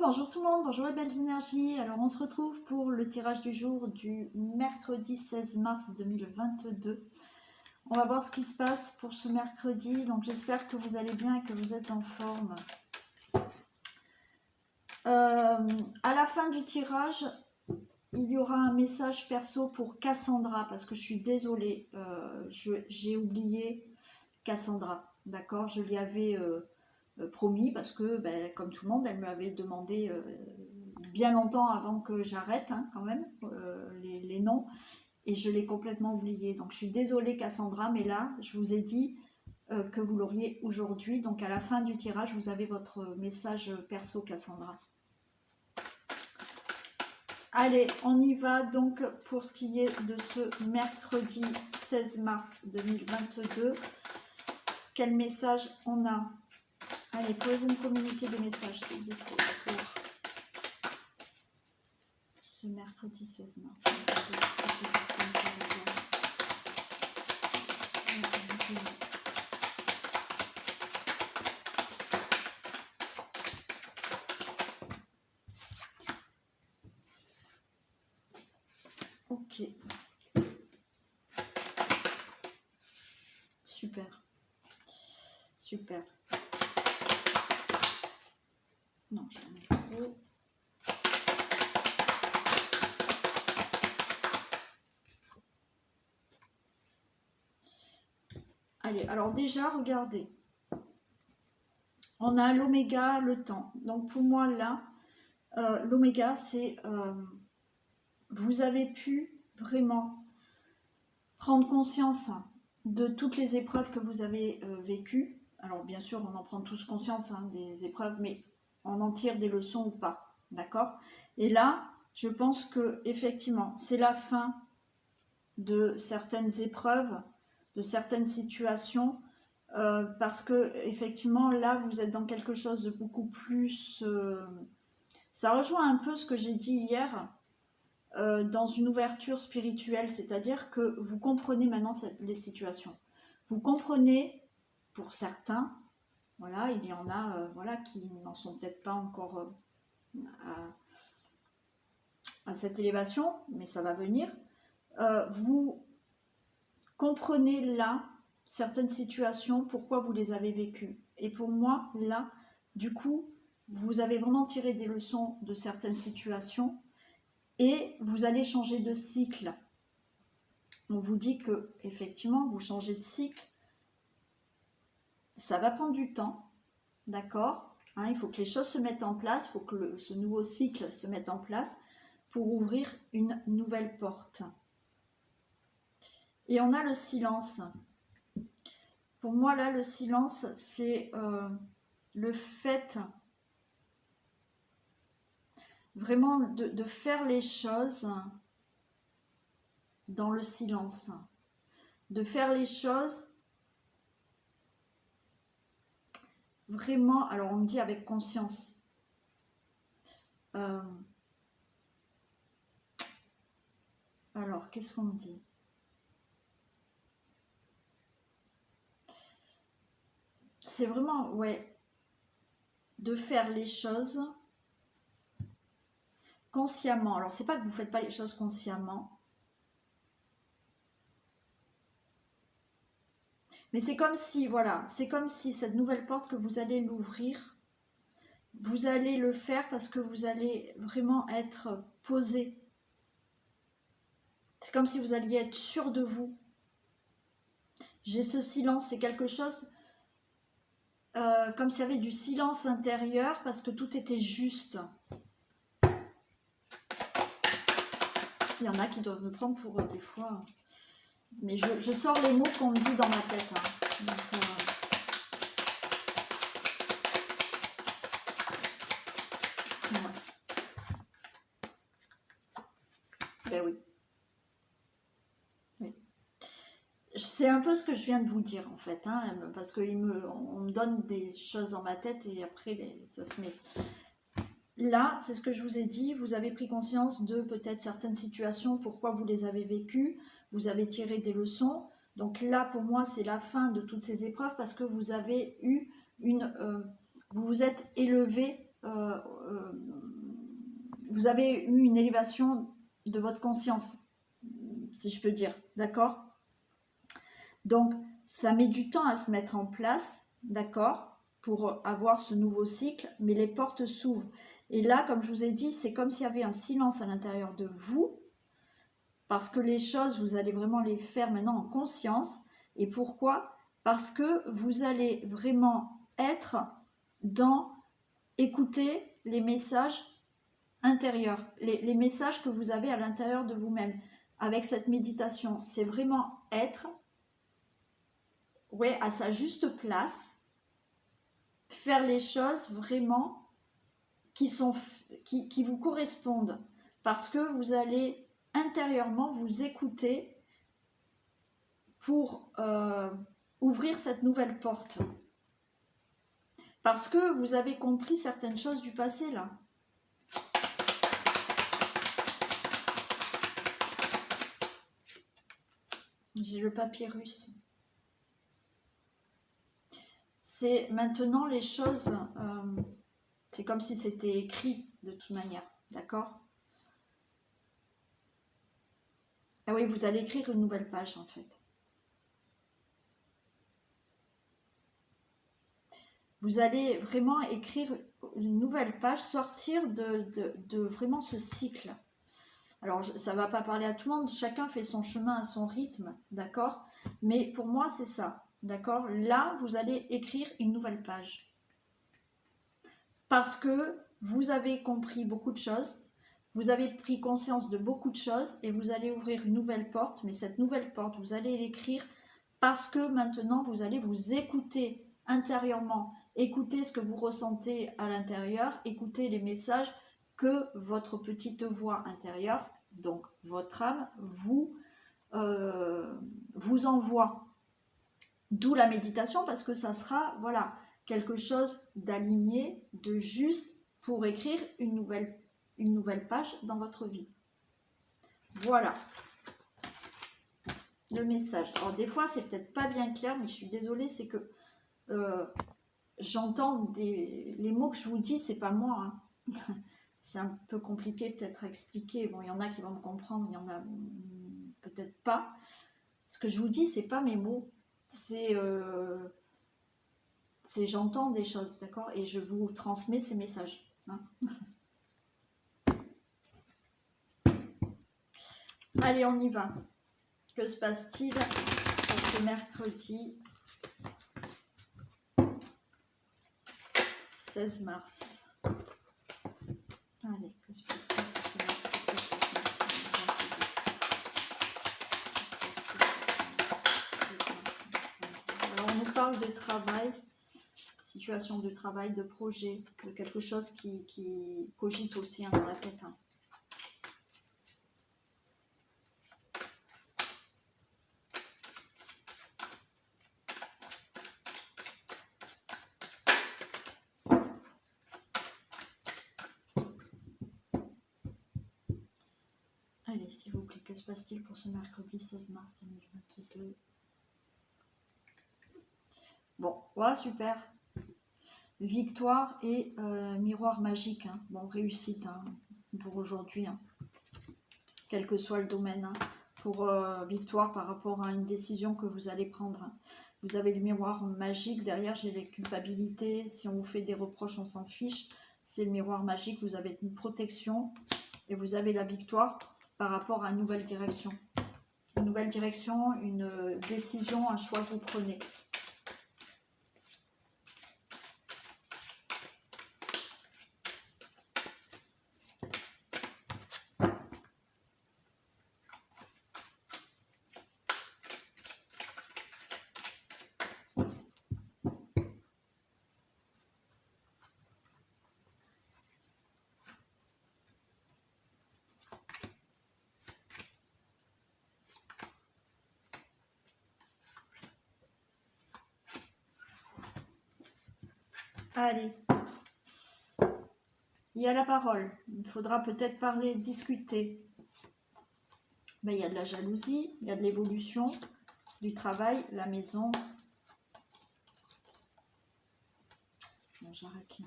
bonjour tout le monde, bonjour les belles énergies. Alors on se retrouve pour le tirage du jour du mercredi 16 mars 2022. On va voir ce qui se passe pour ce mercredi, donc j'espère que vous allez bien et que vous êtes en forme. À la fin du tirage, il y aura un message perso pour Cassandra, parce que je suis désolée, j'ai oublié Cassandra, d'accord? Je lui avais promis, parce que, comme tout le monde, elle m'avait demandé bien longtemps avant que j'arrête, hein, quand même, les noms, et je l'ai complètement oublié. Donc je suis désolée Cassandra, mais là, je vous ai dit que vous l'auriez aujourd'hui, donc à la fin du tirage, vous avez votre message perso Cassandra. Allez, on y va donc pour ce qui est de ce mercredi 16 mars 2022. Quel message on a? Allez, pouvez-vous me communiquer des messages s'il vous plaît pour ce mercredi 16 mars. Ok. Super. Super. Non, je vais en mettre trop. Allez, alors déjà, regardez. On a l'oméga, le temps. Donc pour moi, là, l'oméga, c'est... vous avez pu vraiment prendre conscience de toutes les épreuves que vous avez vécues. Alors bien sûr, on en prend tous conscience des épreuves, mais on en tire des leçons ou pas, d'accord? Et là, je pense que effectivement, c'est la fin de certaines épreuves, de certaines situations, parce que effectivement, là, vous êtes dans quelque chose de beaucoup plus... ça rejoint un peu ce que j'ai dit hier, dans une ouverture spirituelle, c'est-à-dire que vous comprenez maintenant les situations. Vous comprenez, pour certains, voilà, il y en a voilà, qui n'en sont peut-être pas encore à cette élévation, mais ça va venir. Vous comprenez là certaines situations, pourquoi vous les avez vécues. Et pour moi, là, du coup, vous avez vraiment tiré des leçons de certaines situations et vous allez changer de cycle. On vous dit que effectivement vous changez de cycle, ça va prendre du temps, d'accord, hein, il faut que les choses se mettent en place, il faut que ce nouveau cycle se mette en place pour ouvrir une nouvelle porte. Et on a le silence. Pour moi là, le silence, c'est le fait vraiment de faire les choses dans le silence, de faire les choses vraiment, alors on me dit avec conscience. Alors, qu'est-ce qu'on me dit? C'est vraiment, ouais, de faire les choses consciemment. Alors, c'est pas que vous ne faites pas les choses consciemment, mais c'est comme si, voilà, c'est comme si cette nouvelle porte que vous allez l'ouvrir, vous allez le faire parce que vous allez vraiment être posé. C'est comme si vous alliez être sûr de vous. J'ai ce silence, c'est quelque chose comme s'il y avait du silence intérieur parce que tout était juste. Il y en a qui doivent me prendre pour des fois... Mais je sors les mots qu'on me dit dans ma tête. Hein. Donc, ouais. Ben oui. Oui. C'est un peu ce que je viens de vous dire en fait. Hein, parce qu'on me donne des choses dans ma tête et après ça se met. Là, c'est ce que je vous ai dit, vous avez pris conscience de peut-être certaines situations, pourquoi vous les avez vécues, vous avez tiré des leçons. Donc là, pour moi, c'est la fin de toutes ces épreuves parce que vous avez eu une... vous vous êtes élevé vous avez eu une élévation de votre conscience, si je peux dire, d'accord? Donc, ça met du temps à se mettre en place, d'accord, pour avoir ce nouveau cycle, mais les portes s'ouvrent. Et là, comme je vous ai dit, c'est comme s'il y avait un silence à l'intérieur de vous, parce que les choses, vous allez vraiment les faire maintenant en conscience. Et pourquoi? Parce que vous allez vraiment être dans écouter les messages intérieurs, les messages que vous avez à l'intérieur de vous-même. Avec cette méditation, c'est vraiment être à sa juste place, faire les choses vraiment qui vous correspondent, parce que vous allez intérieurement vous écouter pour ouvrir cette nouvelle porte. Parce que vous avez compris certaines choses du passé là. J'ai le papyrus. C'est maintenant les choses, c'est comme si c'était écrit de toute manière, d'accord? Ah oui, vous allez écrire une nouvelle page en fait. Vous allez vraiment écrire une nouvelle page, sortir de vraiment ce cycle. Alors, ça ne va pas parler à tout le monde, chacun fait son chemin à son rythme, d'accord? Mais pour moi, c'est ça, d'accord? Là, vous allez écrire une nouvelle page. Parce que vous avez compris beaucoup de choses, vous avez pris conscience de beaucoup de choses et vous allez ouvrir une nouvelle porte, mais cette nouvelle porte, vous allez l'écrire parce que maintenant, vous allez vous écouter intérieurement, écouter ce que vous ressentez à l'intérieur, écouter les messages que votre petite voix intérieure, donc votre âme, vous envoie. D'où la méditation, parce que ça sera voilà, quelque chose d'aligné, de juste pour écrire une nouvelle page dans votre vie. Voilà le message. Alors des fois, c'est peut-être pas bien clair, mais je suis désolée, c'est que j'entends les mots que je vous dis, c'est pas moi. Hein. C'est un peu compliqué peut-être à expliquer. Bon, il y en a qui vont me comprendre, il y en a peut-être pas. Ce que je vous dis, c'est pas mes mots. C'est j'entends des choses, d'accord? Et je vous transmets ces messages. Hein. Allez, on y va. Que se passe-t-il pour ce mercredi 16 mars? Allez, que se passe-t-il pour ce mercredi? Alors, on nous parle de travail, situation de travail, de projet, de quelque chose qui cogite aussi hein, dans la tête. Hein. Allez, s'il vous plaît, que se passe-t-il pour ce mercredi 16 mars 2022? Bon, voilà, super. Victoire et miroir magique. Hein. Bon, réussite hein, pour aujourd'hui, hein. Quel que soit le domaine. Hein. Pour victoire par rapport à une décision que vous allez prendre. Hein. Vous avez le miroir magique. Derrière, j'ai les culpabilités. Si on vous fait des reproches, on s'en fiche. C'est le miroir magique. Vous avez une protection et vous avez la victoire par rapport à une nouvelle direction. Une nouvelle direction, une décision, un choix que vous prenez. Allez, il y a la parole. Il faudra peut-être parler, discuter. Ben, il y a de la jalousie, il y a de l'évolution, du travail, la maison. Bon, j'arrête là.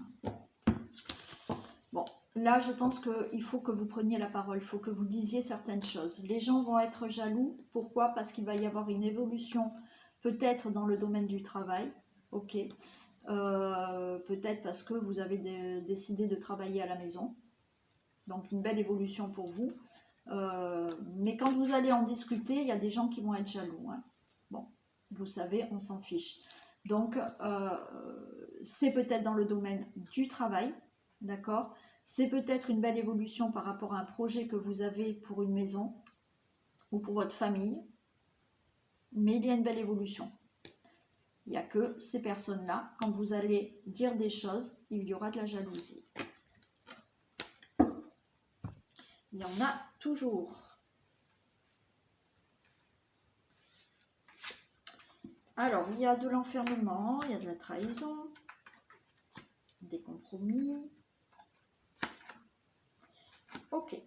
Bon, là, je pense qu'il faut que vous preniez la parole, il faut que vous disiez certaines choses. Les gens vont être jaloux. Pourquoi? Parce qu'il va y avoir une évolution, peut-être dans le domaine du travail. Ok. Peut-être parce que vous avez décidé de travailler à la maison. Donc, une belle évolution pour vous. Mais quand vous allez en discuter, il y a des gens qui vont être jaloux. Hein. Bon, vous savez, on s'en fiche. Donc, c'est peut-être dans le domaine du travail, d'accord? C'est peut-être une belle évolution par rapport à un projet que vous avez pour une maison ou pour votre famille, mais il y a une belle évolution. Il n'y a que ces personnes-là, quand vous allez dire des choses, il y aura de la jalousie. Il y en a toujours. Alors, il y a de l'enfermement, il y a de la trahison, des compromis. Ok.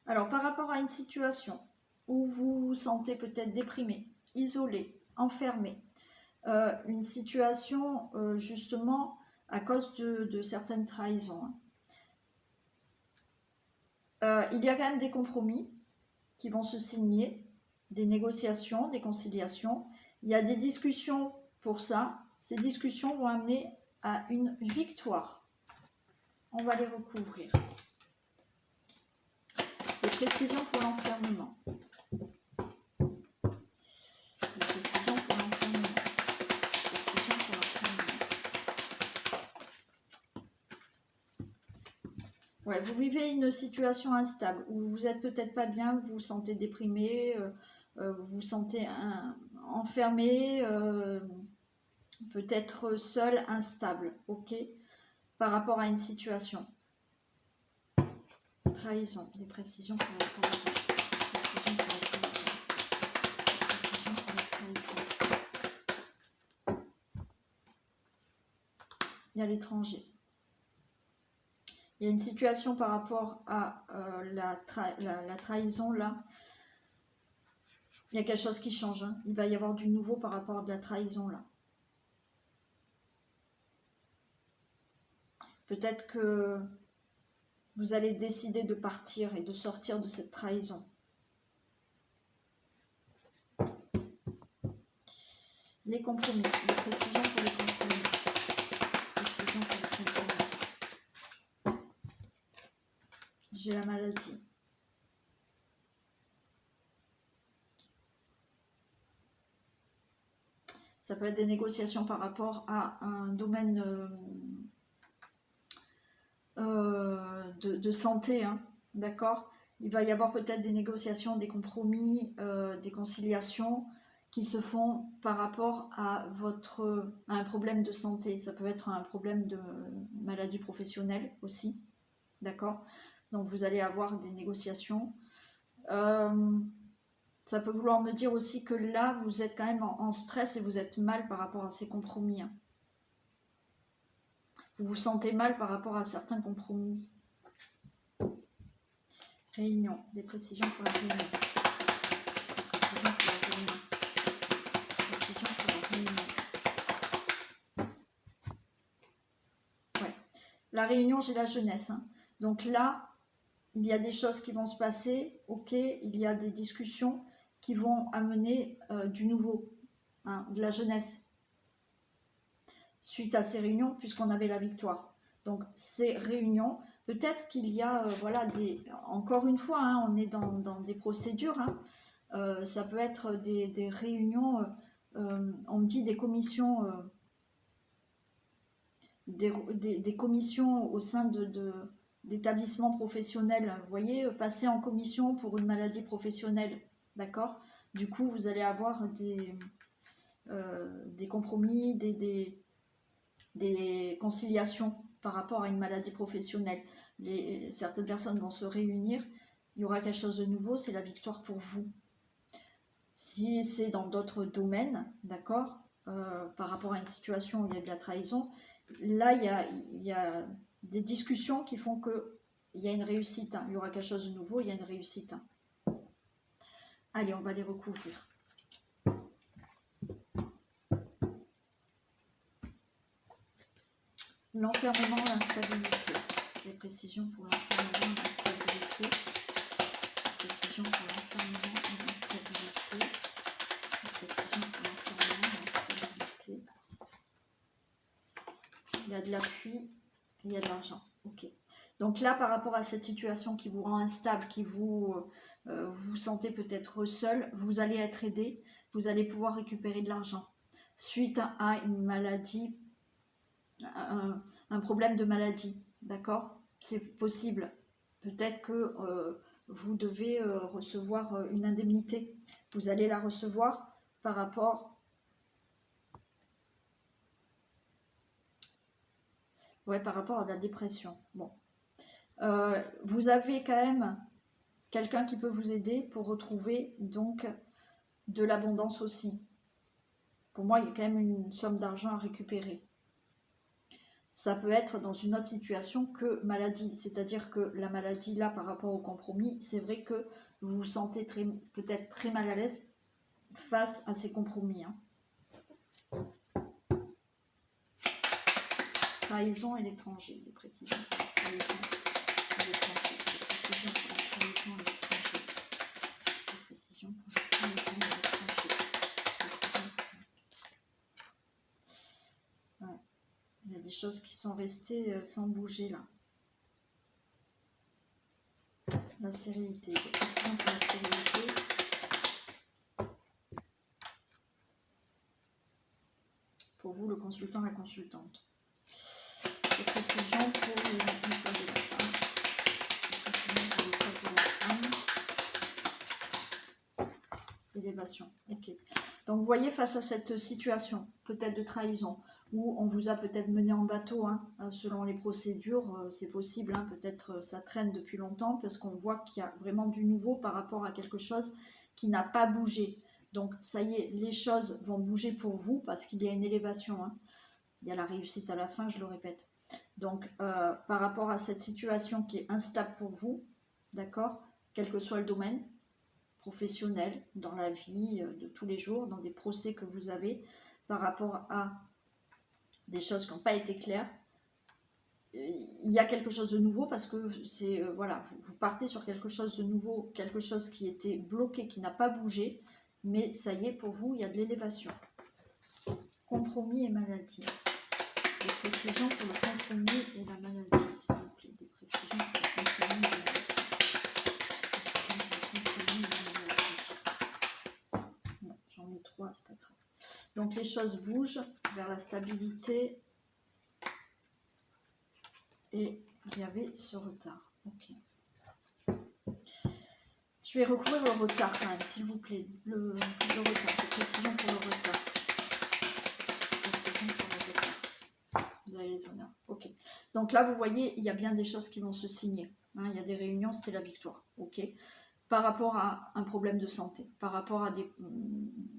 Alors, par rapport à une situation où vous vous sentez peut-être déprimé, isolé, enfermé, une situation justement à cause de certaines trahisons, il y a quand même des compromis qui vont se signer, des négociations, des conciliations. Il y a des discussions pour ça. Ces discussions vont amener à une victoire. On va les recouvrir. Les précisions pour l'enfermement. Les précisions pour l'enfermement. Précisions pour l'enfermement. Ouais, vous vivez une situation instable où vous n'êtes peut-être pas bien, vous vous sentez déprimé, vous vous sentez enfermé, peut-être seul, instable, ok, par rapport à une situation. Trahison, des précisions pour la trahison. Précisions pour la trahison. Précisions pour la trahison. Il y a l'étranger. Il y a une situation par rapport à la trahison là. Il y a quelque chose qui change. Hein. Il va y avoir du nouveau par rapport à de la trahison là. Peut-être que vous allez décider de partir et de sortir de cette trahison. Les compromis, les précisions pour les compromis. Précisions pour les compromis. J'ai la maladie. Ça peut être des négociations par rapport à un domaine de santé, hein, d'accord? Il va y avoir peut-être des négociations, des compromis, des conciliations qui se font par rapport à un problème de santé. Ça peut être un problème de maladie professionnelle aussi, d'accord? Donc vous allez avoir des négociations. Ça peut vouloir me dire aussi que là, vous êtes quand même en stress et vous êtes mal par rapport à ces compromis. Hein. Vous vous sentez mal par rapport à certains compromis. Réunion, des précisions pour la réunion. Des précisions pour la réunion. Des précisions pour la réunion. Ouais. La réunion, j'ai la jeunesse. Hein. Donc là, il y a des choses qui vont se passer. Ok, il y a des discussions qui vont amener du nouveau, hein, de la jeunesse. Suite à ces réunions, puisqu'on avait la victoire. Donc ces réunions, peut-être qu'il y a, voilà, encore une fois, hein, on est dans des procédures, hein, ça peut être des réunions, on dit des commissions, des commissions au sein d'établissements professionnels, vous voyez, passer en commission pour une maladie professionnelle, d'accord? Du coup, vous allez avoir des compromis, des conciliations par rapport à une maladie professionnelle. Certaines personnes vont se réunir, il y aura quelque chose de nouveau, c'est la victoire pour vous. Si c'est dans d'autres domaines, d'accord, par rapport à une situation où il y a de la trahison, là il y a des discussions qui font qu'il y a une réussite, hein. Il y aura quelque chose de nouveau, il y a une réussite. Hein. Allez, on va les recouvrir. L'enfermement, l'instabilité, les précisions pour l'enfermement et l'instabilité. Des précisions pour l'enfermement et l'instabilité. Des précisions pour l'enfermement et l'instabilité. Il y a de l'appui, il y a de l'argent. Ok. Donc là, par rapport à cette situation qui vous rend instable, qui vous sentez peut-être seul, vous allez être aidé, vous allez pouvoir récupérer de l'argent. Suite à une maladie, un problème de maladie, d'accord? C'est possible. Peut-être que vous devez recevoir une indemnité. Vous allez la recevoir par rapport... Ouais, par rapport à la dépression. Bon. Vous avez quand même quelqu'un qui peut vous aider pour retrouver donc de l'abondance aussi. Pour moi, il y a quand même une somme d'argent à récupérer. Ça peut être dans une autre situation que maladie, c'est-à-dire que la maladie, là, par rapport au compromis, c'est vrai que vous vous sentez peut-être très mal à l'aise face à ces compromis. Hein. Trahison et l'étranger, des précisions. Trahison et l'étranger, des précisions pour la trahison et l'étranger. Des précisions pour la trahison et l'étranger. Ouais. Il y a des choses qui sont restées sans bouger là. La stérilité, des précisions pour la stérilité. Pour vous, le consultant, la consultante. Des précisions pour l'état de la femme. Des précisions pour l'état de la femme. Élévation. Ok. Donc, vous voyez, face à cette situation, peut-être de trahison, où on vous a peut-être mené en bateau, hein, selon les procédures, c'est possible, hein, peut-être ça traîne depuis longtemps, parce qu'on voit qu'il y a vraiment du nouveau par rapport à quelque chose qui n'a pas bougé. Donc, ça y est, les choses vont bouger pour vous, parce qu'il y a une élévation. Hein. Il y a la réussite à la fin, je le répète. Donc, par rapport à cette situation qui est instable pour vous, d'accord, quel que soit le domaine, professionnel, dans la vie de tous les jours, dans des procès que vous avez, par rapport à des choses qui n'ont pas été claires, il y a quelque chose de nouveau parce que c'est, voilà, vous partez sur quelque chose de nouveau, quelque chose qui était bloqué, qui n'a pas bougé, mais ça y est, pour vous, il y a de l'élévation. Compromis et maladie. Des précisions pour le compromis et la maladie, s'il vous plaît. Des précisions pour le compromis et la maladie. Bon, j'en ai 3, c'est pas grave. Donc les choses bougent vers la stabilité et il y avait ce retard. Ok. Je vais recouvrir le retard quand même, s'il vous plaît. Le retard, des précisions pour le retard. Précisions pour le retard. Vous avez les honneurs. Ok. Donc là, vous voyez, il y a bien des choses qui vont se signer. Hein, il y a des réunions, c'était la victoire. Ok. Par rapport à un problème de santé, par rapport à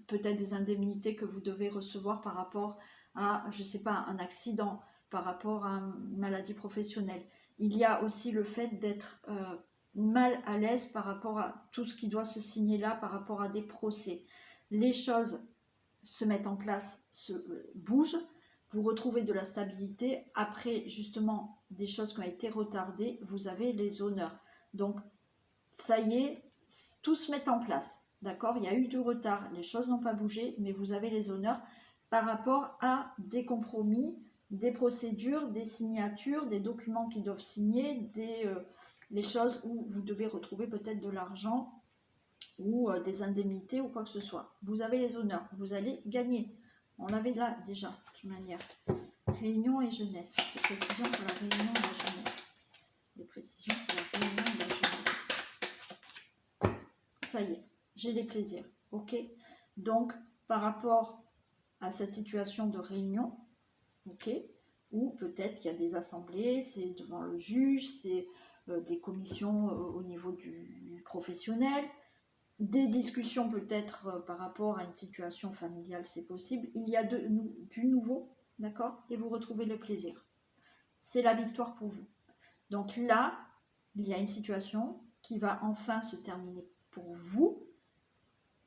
peut-être des indemnités que vous devez recevoir par rapport à, je ne sais pas, un accident, par rapport à une maladie professionnelle. Il y a aussi le fait d'être mal à l'aise par rapport à tout ce qui doit se signer là, par rapport à des procès. Les choses se mettent en place, bougent, vous retrouvez de la stabilité. Après, justement, des choses qui ont été retardées, vous avez les honneurs. Donc, ça y est, tout se met en place, d'accord? Il y a eu du retard, les choses n'ont pas bougé, mais vous avez les honneurs par rapport à des compromis, des procédures, des signatures, des documents qui doivent signer, les choses où vous devez retrouver peut-être de l'argent ou des indemnités ou quoi que ce soit. Vous avez les honneurs, vous allez gagner. On l'avait là déjà, de toute manière. Réunion et jeunesse, des précisions pour la réunion et la jeunesse. Des précisions pour la réunion et la jeunesse. Ça y est, j'ai les plaisirs, ok? Donc, par rapport à cette situation de réunion, ok, ou peut-être qu'il y a des assemblées, c'est devant le juge, c'est des commissions au niveau du professionnel, des discussions peut-être par rapport à une situation familiale, c'est possible. Il y a du nouveau, d'accord? Et vous retrouvez le plaisir. C'est la victoire pour vous. Donc là, il y a une situation qui va enfin se terminer pour vous.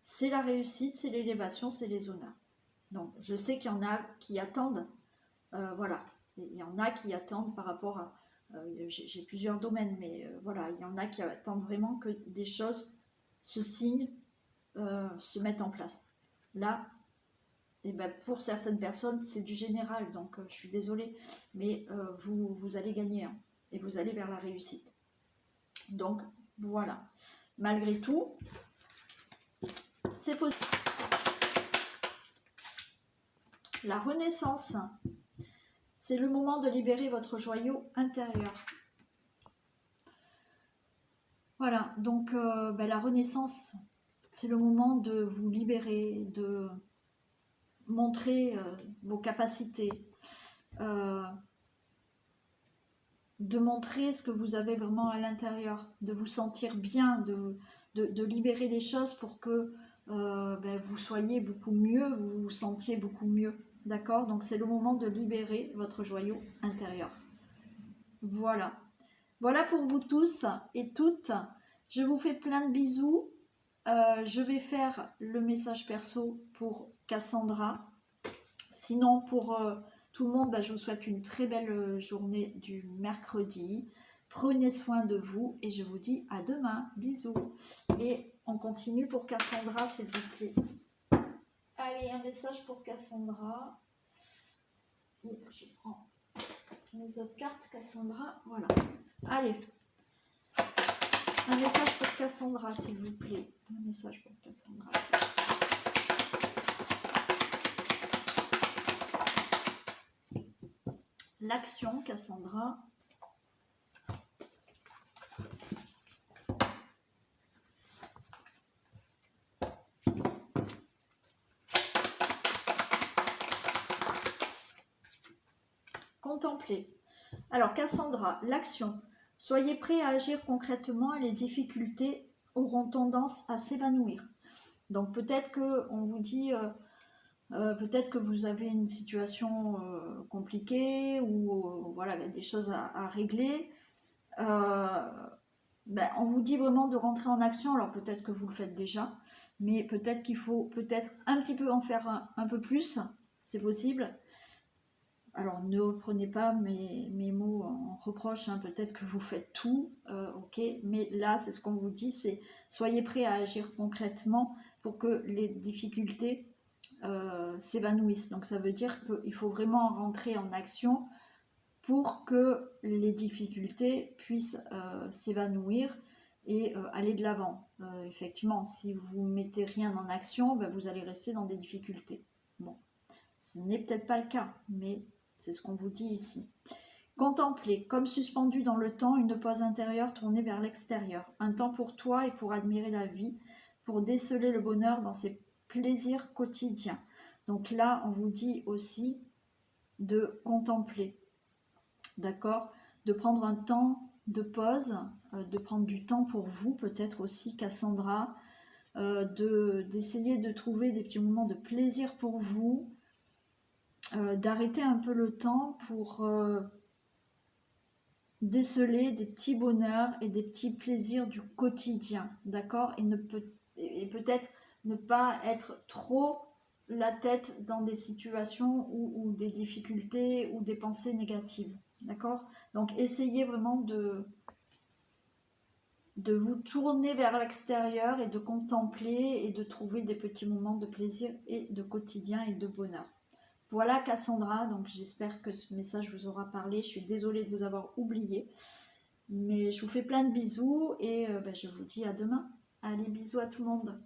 C'est la réussite, c'est l'élévation, c'est les honneurs. Donc, je sais qu'il y en a qui attendent, voilà, il y en a qui attendent par rapport J'ai plusieurs domaines, mais voilà, il y en a qui attendent vraiment que des choses se signent, se mettent en place. Là, et ben pour certaines personnes, c'est du général, donc je suis désolée, mais vous allez gagner hein, et vous allez vers la réussite. Donc voilà, malgré tout, c'est possible. La renaissance, c'est le moment de libérer votre joyau intérieur. Voilà, donc la renaissance, c'est le moment de vous libérer, de montrer vos capacités, de montrer ce que vous avez vraiment à l'intérieur, de vous sentir bien, de libérer les choses pour que vous soyez beaucoup mieux, vous vous sentiez beaucoup mieux. D'accord? Donc c'est le moment de libérer votre joyau intérieur. Voilà. Voilà pour vous tous et toutes. Je vous fais plein de bisous. Je vais faire le message perso pour Cassandra. Sinon, pour tout le monde, je vous souhaite une très belle journée du mercredi. Prenez soin de vous et je vous dis à demain. Bisous. Et on continue pour Cassandra, s'il vous plaît. Allez, un message pour Cassandra. Et je prends mes autres cartes, Cassandra. Voilà. Allez. Un message pour Cassandra, s'il vous plaît. Un message pour Cassandra, s'il vous plaît. L'action, Cassandra. Contempler. Alors, Cassandra, l'action. Soyez prêts à agir concrètement et les difficultés auront tendance à s'évanouir. Donc, peut-être qu'on vous dit... peut-être que vous avez une situation compliquée ou voilà, il y a des choses à régler. On vous dit vraiment de rentrer en action. Alors peut-être que vous le faites déjà, mais peut-être qu'il faut peut-être un petit peu en faire un peu plus. C'est possible. Alors ne prenez pas mes mots en reproche, hein. Peut-être que vous faites tout, ok, mais là c'est ce qu'on vous dit, c'est soyez prêts à agir concrètement pour que les difficultés s'évanouissent. Donc ça veut dire qu'il faut vraiment rentrer en action pour que les difficultés puissent s'évanouir et aller de l'avant. Effectivement, si vous ne mettez rien en action, vous allez rester dans des difficultés. Bon, ce n'est peut-être pas le cas, mais c'est ce qu'on vous dit ici. Contempler, comme suspendu dans le temps, une pause intérieure tournée vers l'extérieur. Un temps pour toi et pour admirer la vie, pour déceler le bonheur dans ses plaisirs quotidiens. Donc là, on vous dit aussi de contempler, d'accord? De prendre un temps de pause, de prendre du temps pour vous, peut-être aussi, Cassandra, d'essayer de trouver des petits moments de plaisir pour vous, d'arrêter un peu le temps pour déceler des petits bonheurs et des petits plaisirs du quotidien, d'accord? Et peut-être ne pas être trop la tête dans des situations ou des difficultés ou des pensées négatives, d'accord? Donc essayez vraiment de vous tourner vers l'extérieur et de contempler et de trouver des petits moments de plaisir et de quotidien et de bonheur. Voilà Cassandra, donc j'espère que ce message vous aura parlé. Je suis désolée de vous avoir oublié, mais je vous fais plein de bisous et je vous dis à demain. Allez, bisous à tout le monde.